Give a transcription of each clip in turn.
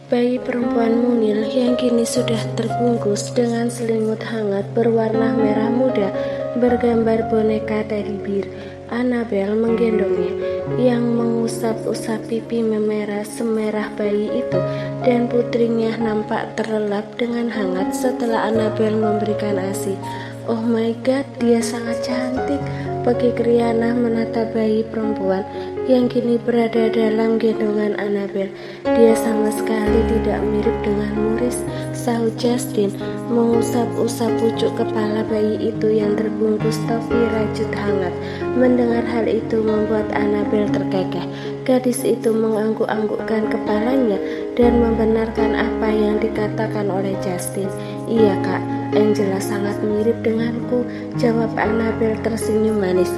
Bayi perempuan mungil yang kini sudah terbungkus dengan selimut hangat berwarna merah muda bergambar boneka teddy bear. Annabel menggendongnya, yang mengusap-usap pipi memerah semerah bayi itu, dan putrinya nampak terlelap dengan hangat setelah Annabel memberikan ASI. Oh my god, dia sangat cantik. Peggy Riana menatap bayi perempuan yang kini berada dalam gendongan Annabel. Dia sama sekali tidak mirip dengan Maurice, sahut Justin, mengusap-usap pucuk kepala bayi itu yang terbungkus topi rajut hangat. Mendengar hal itu membuat Annabel terkekeh. Gadis itu mengangguk-anggukkan kepalanya dan membenarkan apa yang dikatakan oleh Justin. Iya kak, Angela sangat mirip denganku, jawab Annabel tersenyum manis.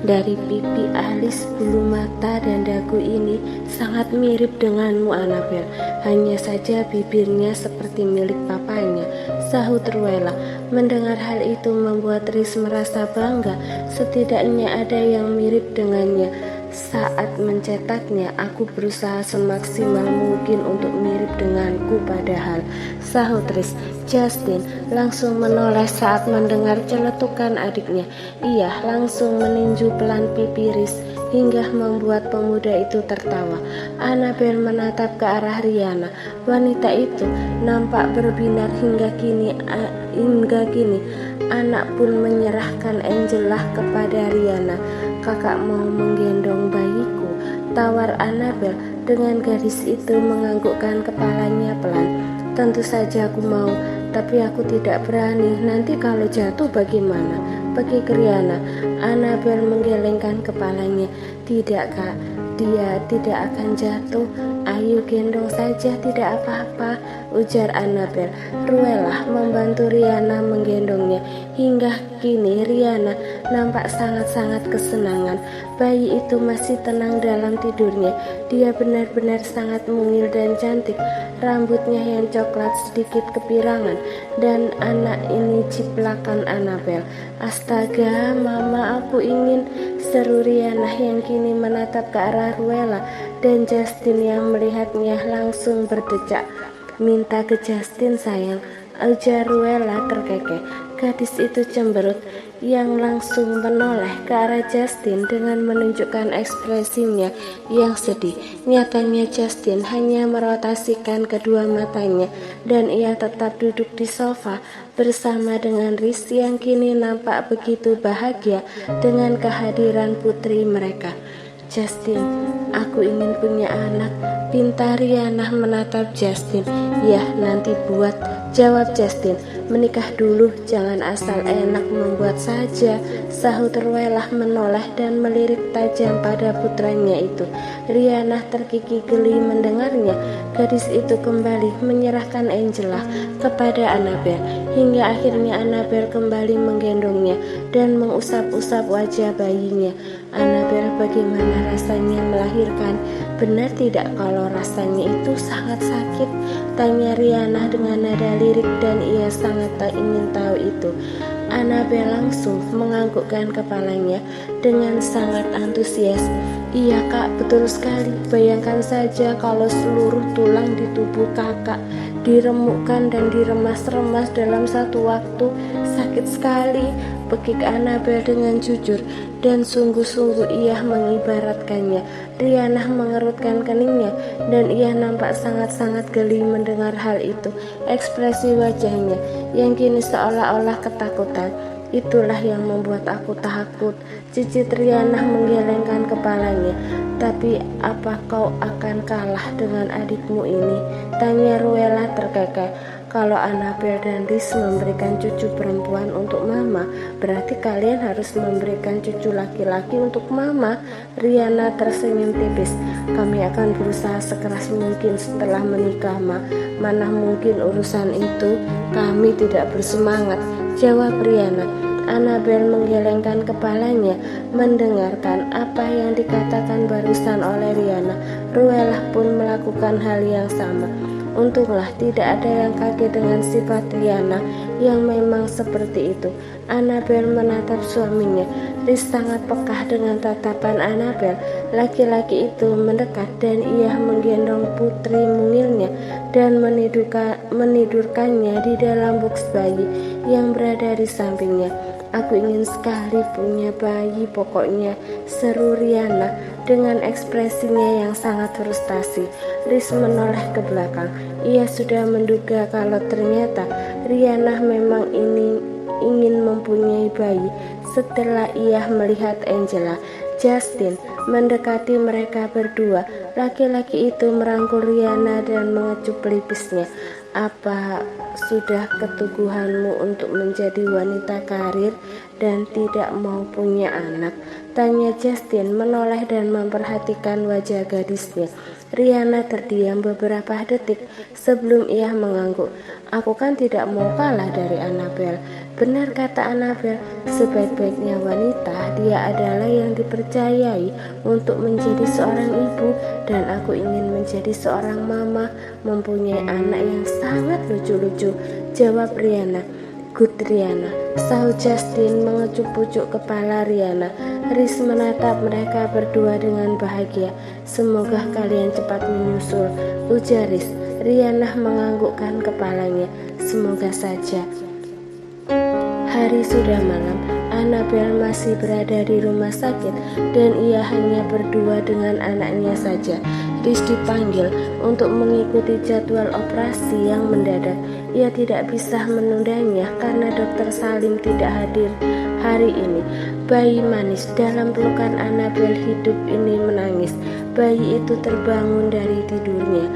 Dari pipi alis, bulu mata, dan dagu ini sangat mirip denganmu Annabel. Hanya saja bibirnya seperti milik papanya, sahut Ruella. Mendengar hal itu membuat Rhys merasa bangga, setidaknya ada yang mirip dengannya. Saat mencetaknya, aku berusaha semaksimal mungkin untuk mirip denganku padahal, sahut Rhys. Justin langsung menoleh saat mendengar celetukan adiknya. Ia langsung meninju pelan pipi Rhys hingga membuat pemuda itu tertawa. Annabel menatap ke arah Riana. Wanita itu nampak berbinar hingga kini. Anak pun menyerahkan Angela kepada Riana. Kakak mau menggendong bayiku, tawar Annabel dengan gadis itu menganggukkan kepalanya pelan. Tentu saja aku mau, tapi aku tidak berani. Nanti kalau jatuh bagaimana? Pergi ke Riana. Annabel menggelengkan kepalanya. Tidak kak, dia tidak akan jatuh. Ayo gendong saja, tidak apa-apa, ujar Annabel. Ruella membantu Riana menggendongnya. Hingga kini Riana nampak sangat-sangat kesenangan. Bayi itu masih tenang dalam tidurnya. Dia benar-benar sangat mungil dan cantik. Rambutnya yang coklat sedikit kepirangan, dan anak ini ciplakan Annabel. Astaga, mama, aku ingin, seru Riana yang kini menatap ke arah Ruella, dan Justin yang melihatnya langsung berdecak. Minta ke Justin sayang, ujar Ruella terkekeh. Gadis itu cemberut, yang langsung menoleh ke arah Justin dengan menunjukkan ekspresinya yang sedih. Nyatanya Justin hanya merotasikan kedua matanya dan ia tetap duduk di sofa bersama dengan Rhys yang kini nampak begitu bahagia dengan kehadiran putri mereka. Justin, aku ingin punya anak, pinta Riana menatap Justin. Ya, nanti buat, jawab Justin. Menikah dulu, jangan asal enak membuat saja, sahut Ruella menoleh dan melirik tajam pada putranya itu. Riana terkikih geli mendengarnya. Gadis itu kembali menyerahkan Angela kepada Annabel, hingga akhirnya Annabel kembali menggendongnya dan mengusap-usap wajah bayinya. Annabel, bagaimana rasanya melahirkan? Benar tidak kalau rasanya itu sangat sakit? Tanya Riana dengan nada lirik dan ia sangat tak ingin tahu itu. Annabel langsung menganggukkan kepalanya dengan sangat antusias. Iya kak, betul sekali. Bayangkan saja kalau seluruh tulang di tubuh kakak diremukkan dan diremas-remas dalam satu waktu. Sakit sekali, pekik Annabel dengan jujur, dan sungguh-sungguh ia mengibaratkannya. Riana mengerutkan keningnya dan ia nampak sangat-sangat geli mendengar hal itu. Ekspresi wajahnya yang kini seolah-olah ketakutan. Itulah yang membuat aku takut, cicit Riana menggelengkan kepalanya. Tapi apa kau akan kalah dengan adikmu ini? Tanya Ruella terkekeh. Kalau Annabel dan Rhys memberikan cucu perempuan untuk mama, berarti kalian harus memberikan cucu laki-laki untuk mama. Riana tersenyum tipis. Kami akan berusaha sekeras mungkin setelah menikah, Ma. Mana mungkin urusan itu, kami tidak bersemangat, jawab Riana. Annabel menggelengkan kepalanya mendengarkan apa yang dikatakan barusan oleh Riana. Ruella pun melakukan hal yang sama. Untunglah tidak ada yang kaget dengan sifat Riana yang memang seperti itu. Annabel menatap suaminya. Riz sangat peka dengan tatapan Annabel. Laki-laki itu mendekat dan ia menggendong putri mungilnya dan menidurkannya di dalam box bayi yang berada di sampingnya. Aku ingin sekali punya bayi pokoknya, seru Riana dengan ekspresinya yang sangat frustasi. Riz menoleh ke belakang. Ia sudah menduga kalau ternyata Riana memang ingin mempunyai bayi setelah ia melihat Angela. Justin mendekati mereka berdua. Laki-laki itu merangkul Riana dan mengecup pelipisnya. Apa sudah keteguhanmu untuk menjadi wanita karir dan tidak mau punya anak? Tanya Justin menoleh dan memperhatikan wajah gadisnya. Riana terdiam beberapa detik sebelum ia mengangguk. Aku kan tidak mau kalah dari Annabel. Benar kata Annabel, sebaik-baiknya wanita dia adalah yang dipercayai untuk menjadi seorang ibu, dan aku ingin menjadi seorang mama, mempunyai anak yang sangat lucu-lucu, jawab Riana. Good Riana, sahut Justin mengecup pucuk kepala Riana. Riz menatap mereka berdua dengan bahagia. Semoga kalian cepat menyusul, ujar Riz. Riana menganggukkan kepalanya. Semoga saja. Hari sudah malam. Annabel masih berada di rumah sakit dan ia hanya berdua dengan anaknya saja. Riz dipanggil untuk mengikuti jadwal operasi yang mendadak. Ia tidak bisa menundanya karena Dokter Salim tidak hadir hari ini. Bayi manis dalam pelukan Annabel hidup ini menangis. Bayi itu terbangun dari tidurnya.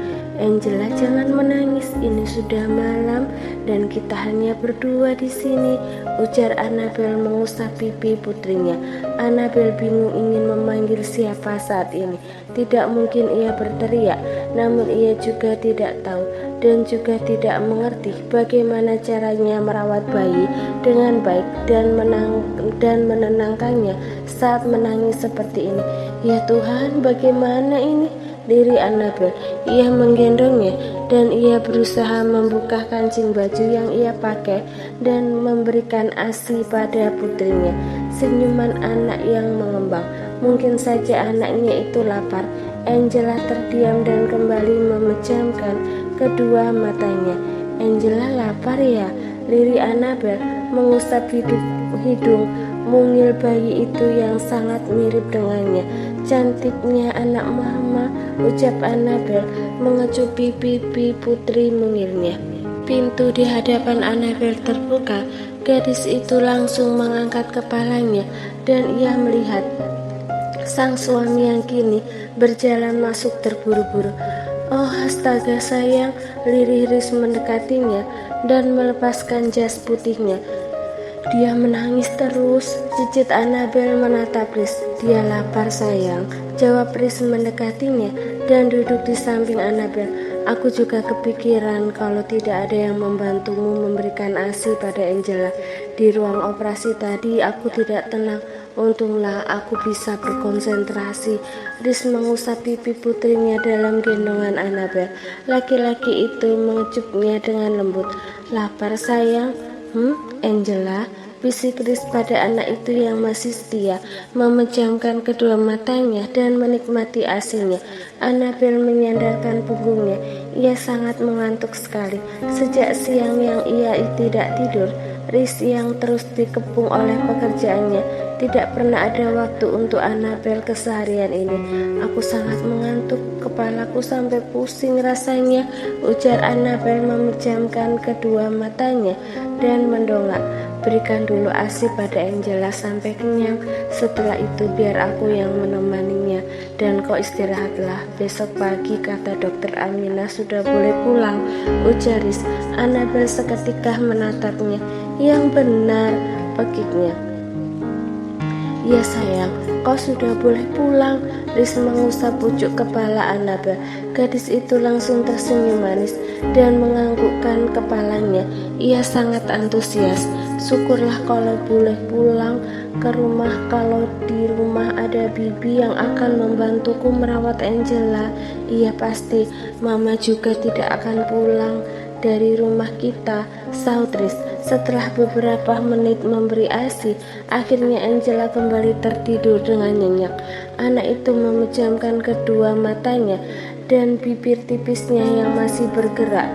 Angela, jangan menangis, ini sudah malam dan kita hanya berdua di sini, ujar Annabel mengusap pipi putrinya. Annabel bingung ingin memanggil siapa saat ini. Tidak mungkin ia berteriak, namun ia juga tidak tahu dan juga tidak mengerti bagaimana caranya merawat bayi dengan baik dan menenangkannya saat menangis seperti ini. Ya Tuhan, bagaimana ini? Diri Annabel. Ia menggendongnya dan ia berusaha membuka kancing baju yang ia pakai dan memberikan ASI pada putrinya. Senyuman anak yang mengembang. Mungkin saja anaknya itu lapar. Angela terdiam dan kembali memejamkan kedua matanya. Angela lapar ya? Lirik Annabel mengusap hidung mungil bayi itu yang sangat mirip dengannya. Cantiknya anak mama, ucap Annabel mengecupi pipi putri mungilnya. Pintu di hadapan Annabel terbuka. Gadis itu langsung mengangkat kepalanya dan ia melihat sang suami yang kini berjalan masuk terburu-buru. Oh astaga sayang, lirih Riz mendekatinya dan melepaskan jas putihnya. Dia menangis terus, cicit Annabel menatap Riz. Dia lapar sayang, jawab Riz mendekatinya dan duduk di samping Annabel. Aku juga kepikiran kalau tidak ada yang membantumu memberikan ASI pada Angela. Di ruang operasi tadi aku tidak tenang. Untunglah aku bisa berkonsentrasi. Riz mengusap pipi putrinya dalam gendongan Annabel. Laki-laki itu mengecupnya dengan lembut. Lapar sayang? Angela, bisik Riz pada anak itu yang masih setia, memejamkan kedua matanya dan menikmati ASI-nya. Annabel menyandarkan punggungnya. Ia sangat mengantuk sekali. Sejak siang yang ia tidak tidur, Riz yang terus dikepung oleh pekerjaannya tidak pernah ada waktu untuk Annabel keseharian ini. Aku sangat mengantuk, kepalaku sampai pusing rasanya, ujar Annabel memejamkan kedua matanya dan mendongak. Berikan dulu ASI pada Angela sampai kenyang. Setelah itu biar aku yang menemaninya. Dan kau istirahatlah. Besok pagi kata dokter Aminah sudah boleh pulang, ujar Riz. Annabel seketika menatapnya. Yang benar, pekiknya. Ya sayang, kau sudah boleh pulang. Riz mengusap pucuk kepala Annabel. Gadis itu langsung tersenyum manis dan menganggukkan kepalanya. Ia sangat antusias. Syukurlah kalau boleh pulang ke rumah. Kalau di rumah ada bibi yang akan membantuku merawat Angela. Iya pasti, mama juga tidak akan pulang dari rumah kita, sahut Riz. Setelah beberapa menit memberi ASI, akhirnya Angela kembali tertidur dengan nyenyak. Anak itu memejamkan kedua matanya dan bibir tipisnya yang masih bergerak.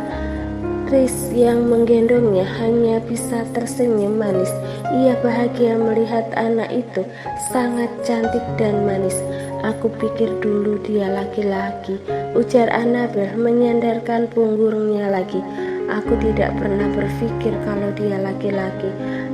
Riz yang menggendongnya hanya bisa tersenyum manis. Ia bahagia melihat anak itu sangat cantik dan manis. Aku pikir dulu dia laki-laki, ujar Annabel menyandarkan punggungnya lagi. Aku tidak pernah berpikir kalau dia laki-laki.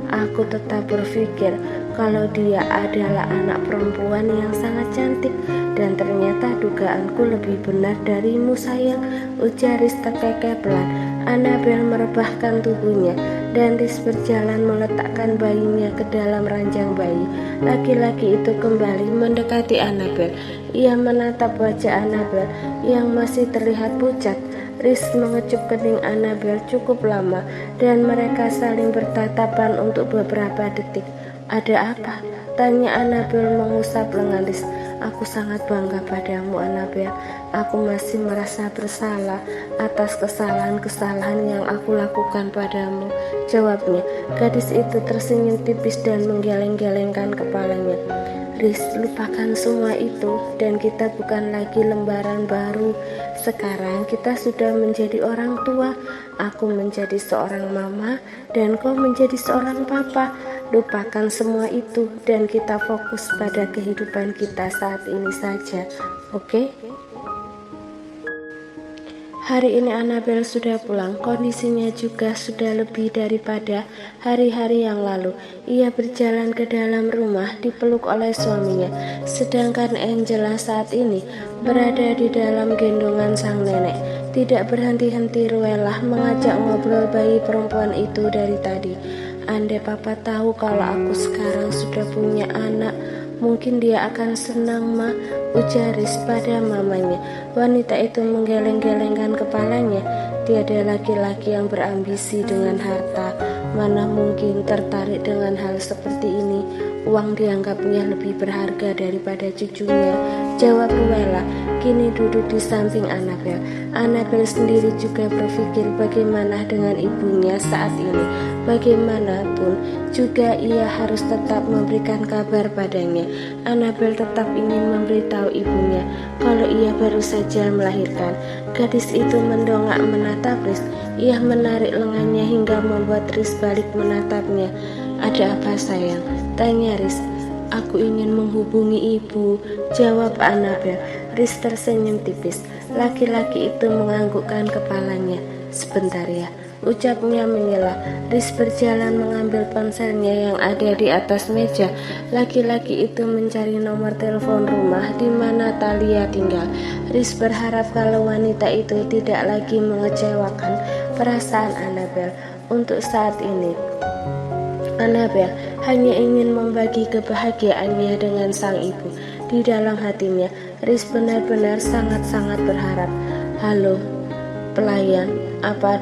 Aku tetap berpikir kalau dia adalah anak perempuan yang sangat cantik. Dan ternyata dugaanku lebih benar darimu sayang, ujar Riz terkekeh pelan. Annabel merebahkan tubuhnya dan Riz berjalan meletakkan bayinya ke dalam ranjang bayi. Laki-laki itu kembali mendekati Annabel. Ia menatap wajah Annabel yang masih terlihat pucat. Riz mengecup kening Annabel cukup lama dan mereka saling bertatapan untuk beberapa detik. Ada apa? Tanya Annabel mengusap lengan Riz. Aku sangat bangga padamu Annabel. Aku masih merasa bersalah atas kesalahan-kesalahan yang aku lakukan padamu, jawabnya. Gadis itu tersenyum tipis dan menggeleng-gelengkan kepalanya. Riz, lupakan semua itu dan kita bukan lagi lembaran baru. Sekarang kita sudah menjadi orang tua. Aku menjadi seorang mama dan kau menjadi seorang papa. Lupakan semua itu dan kita fokus pada kehidupan kita saat ini saja, oke? Hari ini Annabel sudah pulang. Kondisinya juga sudah lebih daripada hari-hari yang lalu. Ia berjalan ke dalam rumah dipeluk oleh suaminya. Sedangkan Angela saat ini berada di dalam gendongan sang nenek. Tidak berhenti-henti Ruelah mengajak ngobrol bayi perempuan itu dari tadi. Andai papa tahu kalau aku sekarang sudah punya anak, mungkin dia akan senang ma, ujar Riz pada mamanya. Wanita itu menggeleng-gelengkan kepalanya. Tiada laki-laki yang berambisi dengan harta. Mana mungkin tertarik dengan hal seperti ini. Uang dianggapnya lebih berharga daripada cucunya, jawab Ruela, kini duduk di samping Annabel. Annabel sendiri juga berpikir bagaimana dengan ibunya saat ini. Bagaimanapun juga ia harus tetap memberikan kabar padanya. Annabel tetap ingin memberitahu ibunya kalau ia baru saja melahirkan. Gadis itu mendongak menatap Riz. Ia menarik lengannya hingga membuat Riz balik menatapnya. Ada apa sayang? Tanya Riz. Aku ingin menghubungi ibu, jawab Annabel. Riz tersenyum tipis. Laki-laki itu menganggukkan kepalanya. Sebentar ya, ucapnya menyela. Riz berjalan mengambil ponselnya yang ada di atas meja. Laki-laki itu mencari nomor telepon rumah di mana Talia tinggal. Riz berharap kalau wanita itu tidak lagi mengecewakan perasaan Annabel untuk saat ini. Annabel hanya ingin membagi kebahagiaannya dengan sang ibu. Di dalam hatinya, Riz benar-benar sangat-sangat berharap. Halo, pelayan, apa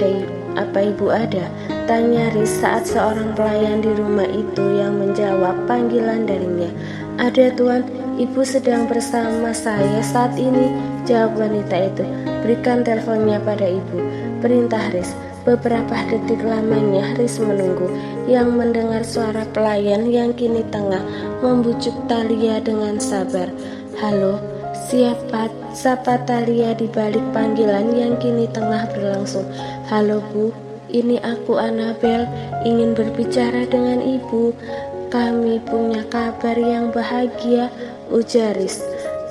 ibu ada? Tanya Riz saat seorang pelayan di rumah itu yang menjawab panggilan darinya. Ada tuan, ibu sedang bersama saya saat ini, jawab wanita itu. Berikan teleponnya pada ibu, perintah Riz. Beberapa detik lamanya Riz menunggu, yang mendengar suara pelayan yang kini tengah membujuk Talia dengan sabar. Halo, siapa? Sapa Talia di balik panggilan yang kini tengah berlangsung. Halo bu, ini aku Annabel, ingin berbicara dengan ibu. Kami punya kabar yang bahagia, ujar Riz.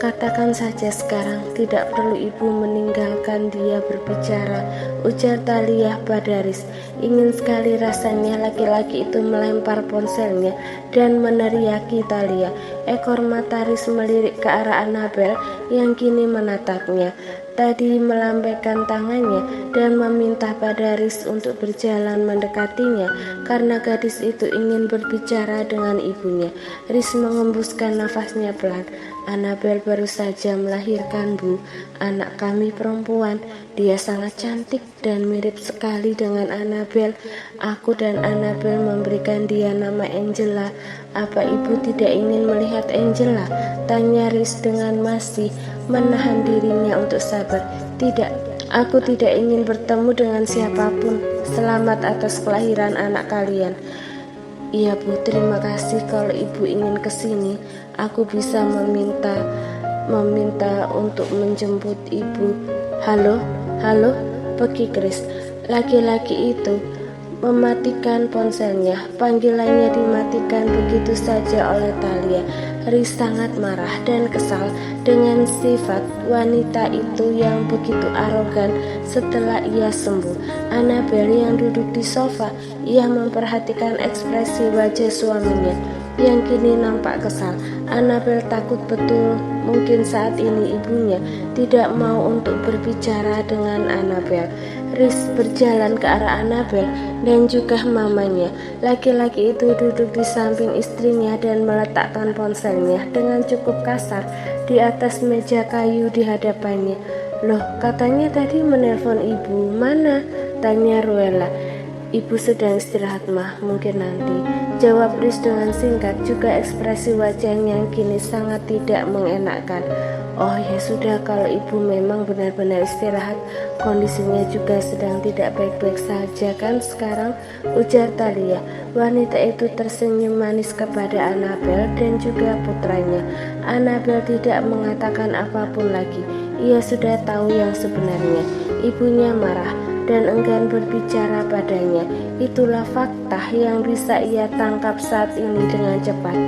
Katakan saja sekarang, tidak perlu ibu meninggalkan dia berbicara, ujar Talia pada Riz. Ingin sekali rasanya laki-laki itu melempar ponselnya dan meneriaki Talia. Ekor mata Riz melirik ke arah Annabel yang kini menatapnya. Tadi melambaikan tangannya dan meminta pada Riz untuk berjalan mendekatinya karena gadis itu ingin berbicara dengan ibunya. Riz mengembuskan nafasnya pelan. Annabel baru saja melahirkan, Bu. Anak kami perempuan. Dia sangat cantik dan mirip sekali dengan Annabel. Aku dan Annabel memberikan dia nama Angela. Apa ibu tidak ingin melihat Angela? Tanya Riz dengan masih menahan dirinya untuk sabar. Tidak, aku tidak ingin bertemu dengan siapapun. Selamat atas kelahiran anak kalian. Iya Bu, terima kasih. Kalau ibu ingin ke sini, aku bisa meminta untuk menjemput ibu. Halo, pergi Chris. Laki-laki itu mematikan ponselnya. Panggilannya dimatikan begitu saja oleh Talia. Riz sangat marah dan kesal dengan sifat wanita itu yang begitu arogan. Setelah ia sembuh, Annabel yang duduk di sofa, ia memperhatikan ekspresi wajah suaminya yang kini nampak kesal. Annabel takut betul mungkin saat ini ibunya tidak mau untuk berbicara dengan Annabel. Riz berjalan ke arah Annabel dan juga mamanya. Laki-laki itu duduk di samping istrinya dan meletakkan ponselnya dengan cukup kasar di atas meja kayu di hadapannya. Loh, katanya tadi menelpon ibu. Mana? Tanya Ruella. Ibu sedang istirahat mah, mungkin nanti, jawab Riz dengan singkat. Juga ekspresi wajahnya yang kini sangat tidak mengenakkan. Oh ya sudah, kalau ibu memang benar-benar istirahat, kondisinya juga sedang tidak baik-baik saja kan sekarang, ujar Talia. Wanita itu tersenyum manis kepada Annabel dan juga putranya. Annabel tidak mengatakan apapun lagi. Ia sudah tahu yang sebenarnya. Ibunya marah dan enggan berbicara padanya. Itulah fakta yang bisa ia tangkap saat ini dengan cepat.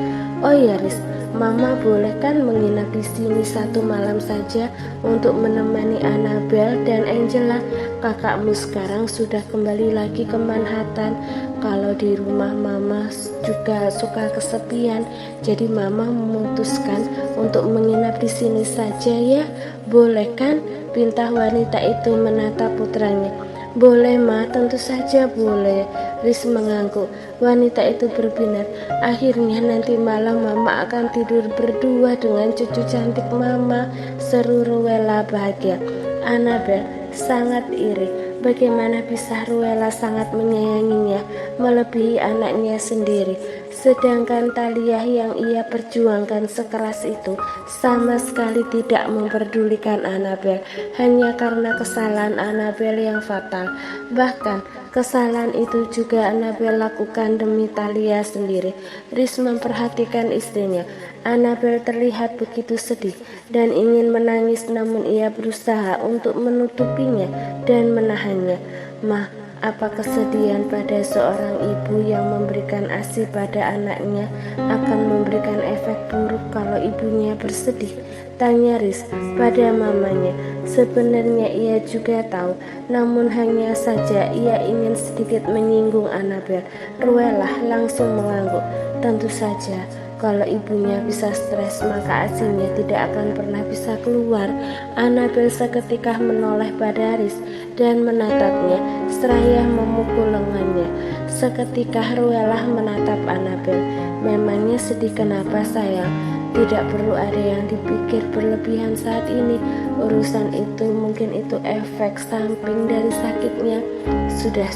Oh ya Riz, Mama boleh kan menginap di sini satu malam saja untuk menemani Annabel dan Angela. Kakakmu sekarang sudah kembali lagi ke Manhattan. Kalau di rumah Mama juga suka kesepian, jadi Mama memutuskan untuk menginap di sini saja ya. Boleh kan? Pinta wanita itu menatap putranya. Boleh Ma, tentu saja boleh. Riz mengangguk. Wanita itu berbinar. Akhirnya nanti malam Mama akan tidur berdua dengan cucu cantik Mama, seru Ruella bahagia. Annabel sangat iri. Bagaimana bisa Ruella sangat menyayanginya melebihi anaknya sendiri. Sedangkan Talia yang ia perjuangkan sekeras itu sama sekali tidak memperdulikan Annabel, hanya karena kesalahan Annabel yang fatal. Bahkan kesalahan itu juga Annabel lakukan demi Talia sendiri. Riz memperhatikan istrinya. Annabel terlihat begitu sedih dan ingin menangis, namun ia berusaha untuk menutupinya dan menahannya. Ma, apa kesedihan pada seorang ibu yang memberikan ASI pada anaknya akan memberikan efek buruk kalau ibunya bersedih? Tanya Riz pada mamanya. Sebenarnya ia juga tahu, namun hanya saja ia ingin sedikit menyinggung Annabel. Ruella langsung mengangguk. Tentu saja, kalau ibunya bisa stres, maka ASINya tidak akan pernah bisa keluar. Annabel seketika menoleh pada Riz dan menatapnya, seraya memukul lengannya. Seketika Ruella menatap Annabel. Memangnya sedih kenapa sayang? Tidak perlu ada yang dipikir berlebihan saat ini. Urusan itu mungkin itu efek samping dari sakitnya. Sudah,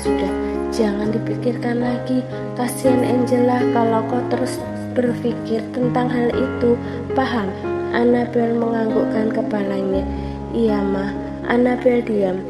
jangan dipikirkan lagi. Kasihan Angela kalau kau terus berpikir tentang hal itu. Paham? Annabel menganggukkan kepalanya. Iya Ma. Annabel diam.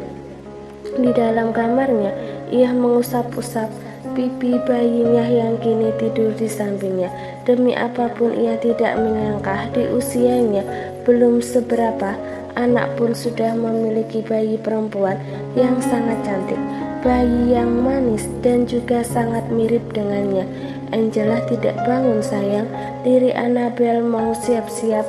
Di dalam kamarnya, ia mengusap-usap pipi bayinya yang kini tidur di sampingnya. Demi apapun ia tidak menyangka di usianya belum seberapa, anak pun sudah memiliki bayi perempuan yang sangat cantik. Bayi yang manis dan juga sangat mirip dengannya. Angela tidak bangun sayang. Diri Annabel mau siap-siap.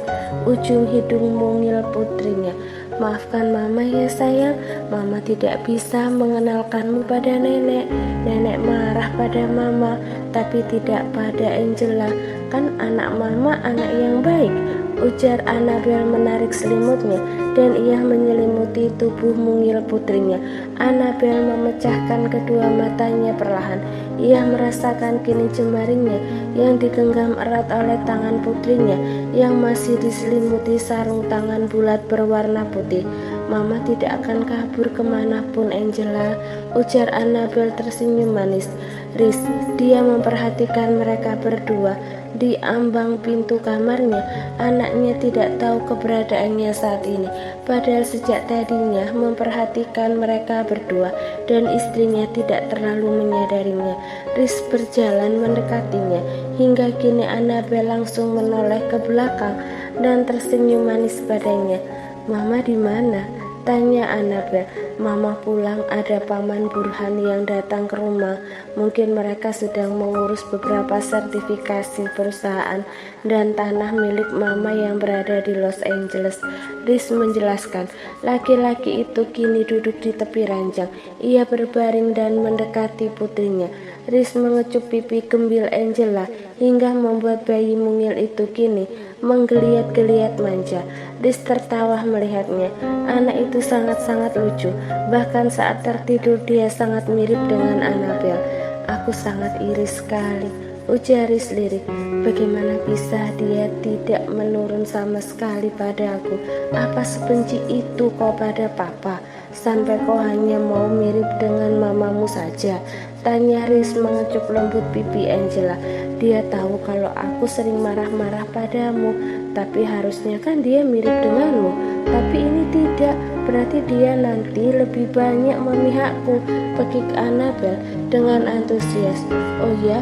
Ujung hidung mungil putrinya. Maafkan Mama ya sayang, Mama tidak bisa mengenalkanmu pada nenek. Nenek marah pada Mama, tapi tidak pada Angela. Kan anak Mama anak yang baik, ujar Annabel menarik selimutnya dan ia menyelimuti tubuh mungil putrinya. Annabel memecahkan kedua matanya perlahan. Ia merasakan kini jemarinya yang digenggam erat oleh tangan putrinya yang masih diselimuti sarung tangan bulat berwarna putih. Mama tidak akan kabur kemanapun Angela, ujar Annabel tersenyum manis. Riz, dia memperhatikan mereka berdua. Di ambang pintu kamarnya, anaknya tidak tahu keberadaannya saat ini. Padahal sejak tadinya memperhatikan mereka berdua dan istrinya tidak terlalu menyadarinya. Riz berjalan mendekatinya. Hingga kini Annabel langsung menoleh ke belakang dan tersenyum manis padanya. Mama di mana? Tanya Annabel. Mama pulang, ada Paman Burhan yang datang ke rumah. Mungkin mereka sedang mengurus beberapa sertifikasi perusahaan dan tanah milik Mama yang berada di Los Angeles. Riz menjelaskan. Laki-laki itu kini duduk di tepi ranjang. Ia berbaring dan mendekati putrinya. Riz mengecup pipi gembil Angela hingga membuat bayi mungil itu kini menggeliat-geliat manja. Riz tertawa melihatnya. Anak itu sangat-sangat lucu. Bahkan saat tertidur dia sangat mirip dengan Annabel. Aku sangat iri sekali, ujar Riz lirik. Bagaimana bisa dia tidak menurun sama sekali pada aku? Apa sebenci itu kau pada papa? Sampai kau hanya mau mirip dengan mamamu saja? Tanya Riz mengecup lembut pipi Angela. Dia tahu kalau aku sering marah-marah padamu, tapi harusnya kan dia mirip denganmu. Tapi ini tidak, berarti dia nanti lebih banyak memihakku, pekik Annabel dengan antusias. Oh ya,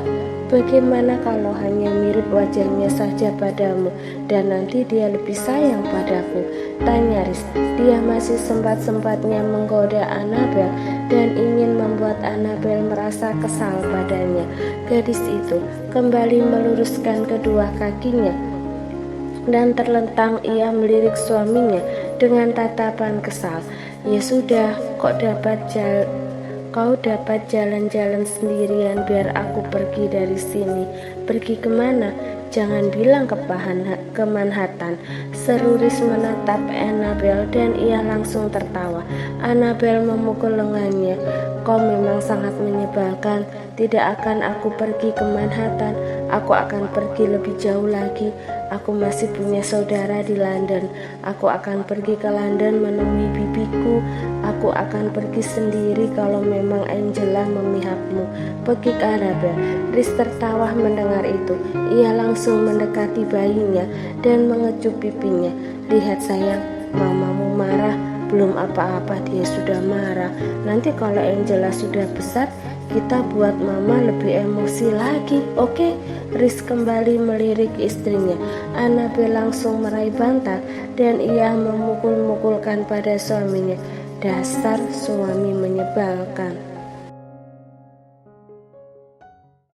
bagaimana kalau hanya mirip wajahnya saja padamu dan nanti dia lebih sayang padaku? Tanya Riz. Dia masih sempat-sempatnya menggoda Annabel dan ingin membuat Annabel merasa kesal padanya. Gadis itu kembali meluruskan kedua kakinya dan terlentang ia melirik suaminya dengan tatapan kesal. Ya sudah, kau dapat jalan-jalan sendirian biar aku pergi dari sini. Pergi kemana? Jangan bilang ke Manhattan. Seru Riz menatap Annabel dan ia langsung tertawa. Annabel memukul lengannya. Kau memang sangat menyebalkan. Tidak akan aku pergi ke Manhattan. Aku akan pergi lebih jauh lagi. Aku masih punya saudara di London. Aku akan pergi ke London menemui bibiku. Aku akan pergi sendiri kalau memang Angela memihakmu, pekik Annabel. Riz tertawa mendengar itu. Ia langsung mendekati bayinya dan mengecup pipinya. Lihat sayang, mamamu marah. Belum apa-apa dia sudah marah. Nanti kalau Angela sudah besar, kita buat mama lebih emosi lagi, oke? Riz kembali melirik istrinya. Annabel langsung meraih bantal dan ia memukul-mukulkan pada suaminya. Dasar suami menyebalkan.